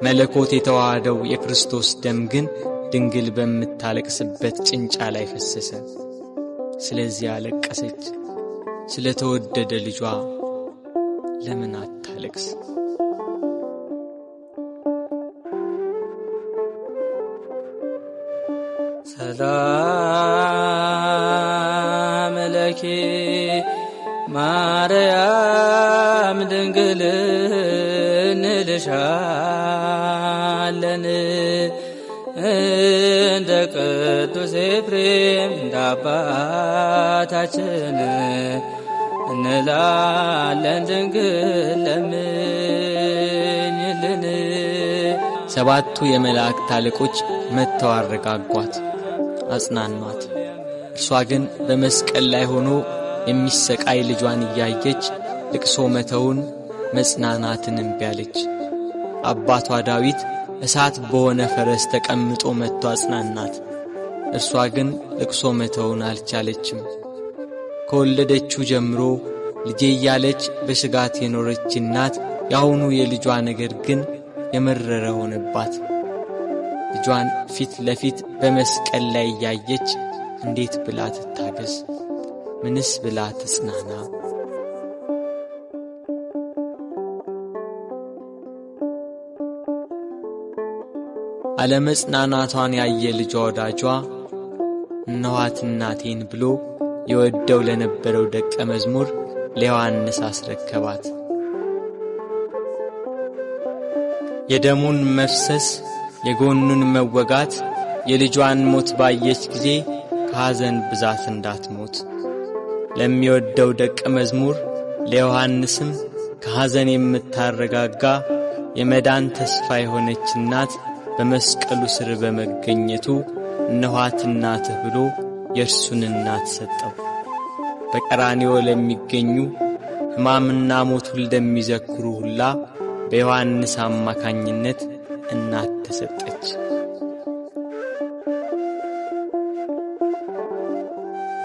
መለኮት የተዋሃደው የክርስቶስ ደም ግን ድንግል በምታለቅስበት ጭንጫ ላይ ፈሰሰ። ስለዚህ አለቀሰች። ስለተወደደ ልጇ ለምን አታለቅስ? ሰላም ለኪ ማርያም ድንግል እንልሻለን እንደ ቅዱስ ኤፍሬም እንደ አባታችን እንላለን ድንግል ለምኝልን። 7ቱ የመላእክት አለቆች መጥተው አረጋጓት፣ አጽናኗት። እርሷ ግን በመስቀል ላይ ሆኖ የሚሰቃይ ልጇን እያየች ልቅሶ መተውን መጽናናትን እምቢ አለች። አባቷ ዳዊት እሳት በሆነ ፈረስ ተቀምጦ መጥቶ አጽናናት። እርሷ ግን ልቅሶ መተውን አልቻለችም። ከወለደችው ጀምሮ ልጄ እያለች በስጋት የኖረች እናት ያሁኑ የልጇ ነገር ግን የመረረ ሆነባት። ልጇን ፊት ለፊት በመስቀል ላይ እያየች እንዴት ብላ ትታገስ? ምንስ ብላ ትጽናና? አለመጽናናቷን ያየ ልጇ ወዳጇ እነኋት እናቴን ብሎ የወደው ለነበረው ደቀ መዝሙር ለዮሐንስ አስረከባት። የደሙን መፍሰስ የጎኑን መወጋት የልጇን ሞት ባየች ጊዜ ከሐዘን ብዛት እንዳትሞት ለሚወደው ደቀ መዝሙር ለዮሐንስም ከሐዘን የምታረጋጋ የመዳን ተስፋ የሆነች እናት በመስቀሉ ስር በመገኘቱ እነኋት እናትህ ብሎ የእርሱን እናት ሰጠው። በቀራንዮ ለሚገኙ ሕማምና ሞቱን ለሚዘክሩ ሁላ በዮሐንስ አማካኝነት እናት ተሰጠች።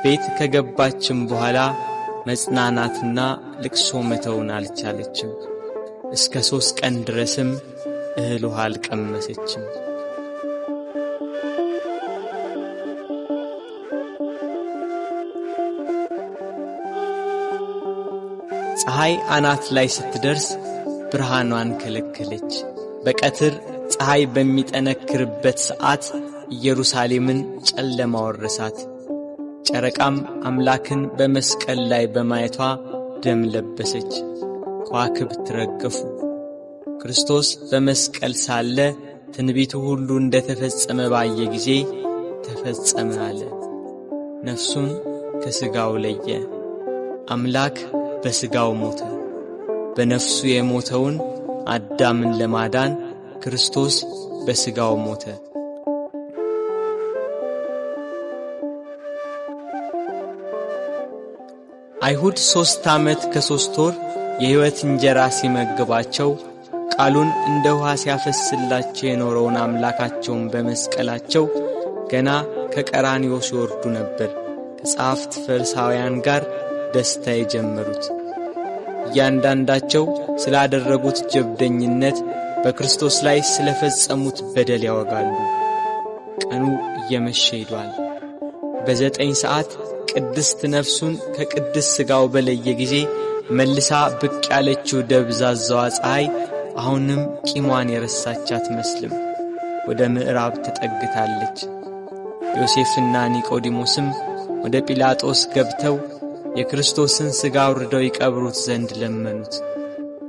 ቤት ከገባችም በኋላ መጽናናትና ልቅሶ መተውን አልቻለችም። እስከ 3 ቀን ድረስም እህል ውሃ አልቀመሰችም። ፀሐይ አናት ላይ ስትደርስ ብርሃኗን ከለከለች። በቀትር ፀሐይ በሚጠነክርበት ሰዓት ኢየሩሳሌምን ጨለማ ወረሳት። ጨረቃም አምላክን በመስቀል ላይ በማየቷ ደም ለበሰች። ከዋክብት ረገፉ። ክርስቶስ በመስቀል ሳለ ትንቢቱ ሁሉ እንደተፈጸመ ባየ ጊዜ ተፈጸመ አለ። ነፍሱን ከሥጋው ለየ። አምላክ በሥጋው ሞተ። በነፍሱ የሞተውን አዳምን ለማዳን ክርስቶስ በሥጋው ሞተ። አይሁድ 3 ዓመት ከ3 ወር የሕይወት እንጀራ ሲመግባቸው ቃሉን እንደ ውሃ ሲያፈስላቸው የኖረውን አምላካቸውን በመስቀላቸው ገና ከቀራንዮ ሲወርዱ ነበር ከጸሐፍት ፈሪሳውያን ጋር ደስታ የጀመሩት። እያንዳንዳቸው ስላደረጉት ጀብደኝነት፣ በክርስቶስ ላይ ስለፈጸሙት በደል ያወጋሉ። ቀኑ እየመሸ ሄዷል። በ9 ሰዓት ቅድስት ነፍሱን ከቅድስት ሥጋው በለየ ጊዜ መልሳ ብቅ ያለችው ደብዛዛዋ ፀሐይ አሁንም ቂሟን የረሳች አትመስልም። ወደ ምዕራብ ተጠግታለች። ዮሴፍና ኒቆዲሞስም ወደ ጲላጦስ ገብተው የክርስቶስን ሥጋ አውርደው ይቀብሩት ዘንድ ለመኑት።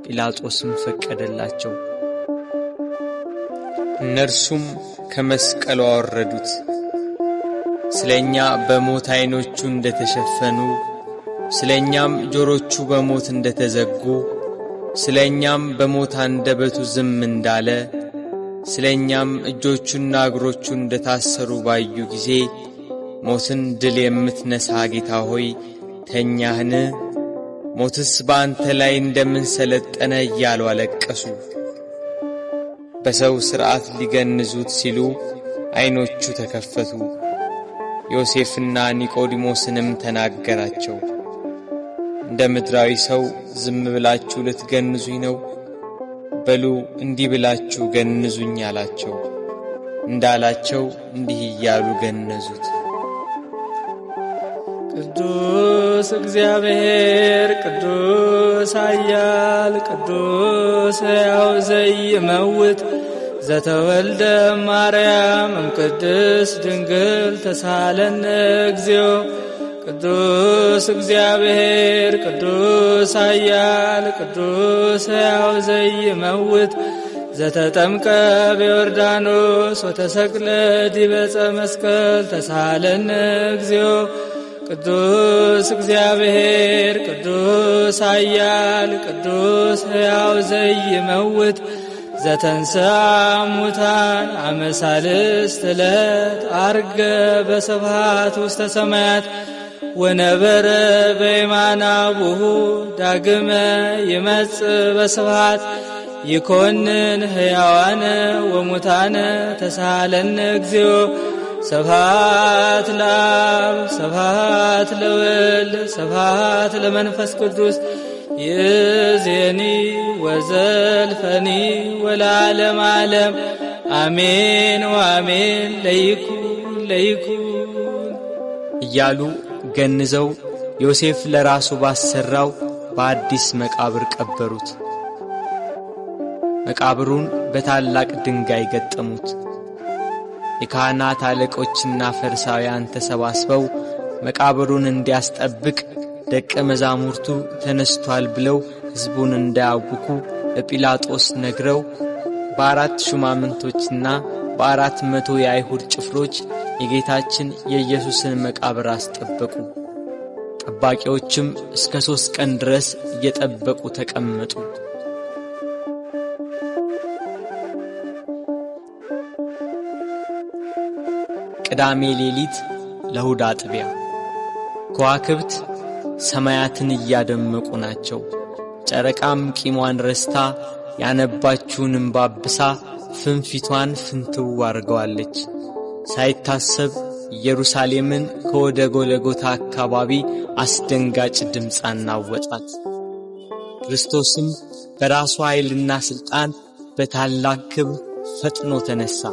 ጲላጦስም ፈቀደላቸው። እነርሱም ከመስቀሉ አወረዱት። ስለኛ በሞት ዓይኖቹ እንደተሸፈኑ፣ ስለኛም ጆሮቹ በሞት እንደተዘጉ፣ ስለኛም በሞት አንደበቱ ዝም እንዳለ፣ ስለኛም እጆቹና እግሮቹ እንደታሰሩ ባዩ ጊዜ ሞትን ድል የምትነሣ ጌታ ሆይ ተኛህን? ሞትስ በአንተ ላይ እንደምን ሰለጠነ እያሉ አለቀሱ። በሰው ሥርዓት ሊገንዙት ሲሉ ዓይኖቹ ተከፈቱ። ዮሴፍና ኒቆዲሞስንም ተናገራቸው። እንደ ምድራዊ ሰው ዝም ብላችሁ ልትገንዙኝ ነው? በሉ እንዲህ ብላችሁ ገንዙኝ አላቸው። እንዳላቸው እንዲህ እያሉ ገነዙት። ቅዱስ እግዚአብሔር ቅዱስ ኃያል ቅዱስ ሕያው ዘይመውት ዘተወልደ ማርያም እምቅድስት ድንግል ተሳለነ እግዚኦ። ቅዱስ እግዚአብሔር ቅዱስ ኃያል ቅዱስ ሕያው ዘይመውት ዘተጠምቀ በዮርዳኖስ ወተሰቅለ ዲበ ዕፀ መስቀል ተሳለነ እግዚኦ። ቅዱስ እግዚአብሔር ቅዱስ ኃያል ቅዱስ ሕያው ዘይመውት ዘተንሥአ እሙታን አመ ሣልስት ዕለት ዐርገ በስብሐት ውስተ ሰማያት ወነበረ በየማነ አቡሁ ዳግመ ይመጽእ በስብሐት ይኰንን ሕያዋነ ወሙታነ ተሳሃለነ እግዚኦ። ስብሐት ለአብ ስብሐት ለወልድ ስብሐት ለመንፈስ ቅዱስ ይእዜኒ ወዘልፈኒ ወለዓለመ ዓለም አሜን ወአሜን ለይኩን ለይኩን እያሉ ገንዘው ዮሴፍ ለራሱ ባሰራው በአዲስ መቃብር ቀበሩት። መቃብሩን በታላቅ ድንጋይ ገጠሙት። የካህናት አለቆችና ፈሪሳውያን ተሰባስበው መቃብሩን እንዲያስጠብቅ ደቀ መዛሙርቱ ተነስቷል ብለው ሕዝቡን እንዳያውኩ ለጲላጦስ ነግረው በ4 ሹማምንቶችና በ400 የአይሁድ ጭፍሮች የጌታችን የኢየሱስን መቃብር አስጠበቁ። ጠባቂዎችም እስከ 3 ቀን ድረስ እየጠበቁ ተቀመጡ። ቅዳሜ ሌሊት ለእሁድ አጥቢያ ከዋክብት ሰማያትን እያደመቁ ናቸው። ጨረቃም ቂሟን ረስታ ያነባችውን እንባ አብሳ ፍንፊቷን ፍንትው አርገዋለች። ሳይታሰብ ኢየሩሳሌምን ከወደ ጎለጎታ አካባቢ አስደንጋጭ ድምፅ አናወጣት። ክርስቶስም በራሱ ኃይልና ሥልጣን በታላቅ ክብር ፈጥኖ ተነሣ።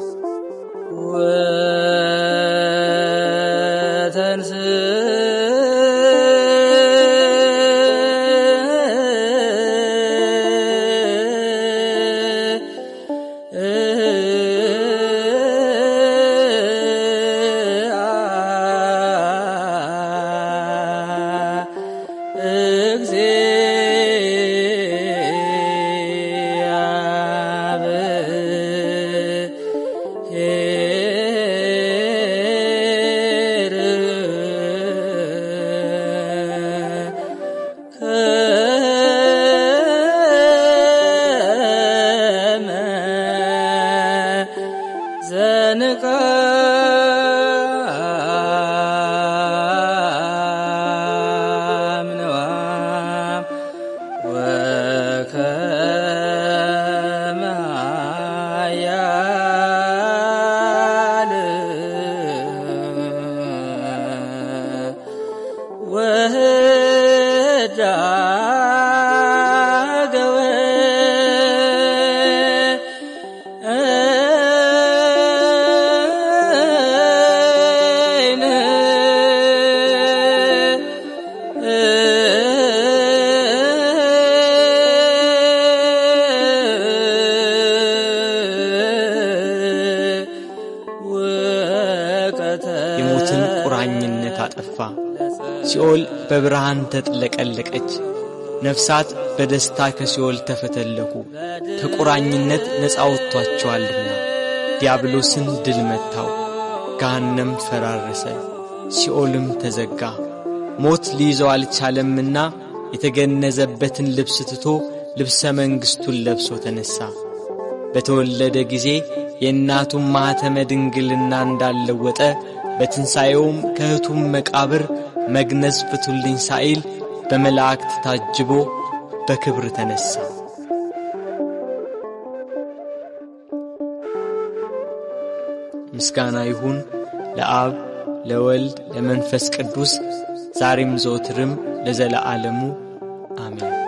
የሞትን ቁራኝነት አጠፋ። ሲኦል በብርሃን ተጥለቀለቀች። ነፍሳት በደስታ ከሲኦል ተፈተለኩ። ከቁራኝነት ነፃ ወጥቷቸዋልና። ዲያብሎስን ድል መታው። ገሃነም ፈራረሰ፣ ሲኦልም ተዘጋ። ሞት ሊይዘው አልቻለምና የተገነዘበትን ልብስ ትቶ ልብሰ መንግሥቱን ለብሶ ተነሣ። በተወለደ ጊዜ የእናቱን ማኅተመ ድንግልና እንዳለወጠ በትንሣኤውም ከእህቱም መቃብር መግነዝ ፍቱልኝ ሳይል በመላእክት ታጅቦ በክብር ተነሣ። ምስጋና ይሁን ለአብ ለወልድ ለመንፈስ ቅዱስ ዛሬም ዘወትርም ለዘለዓለሙ አሜን።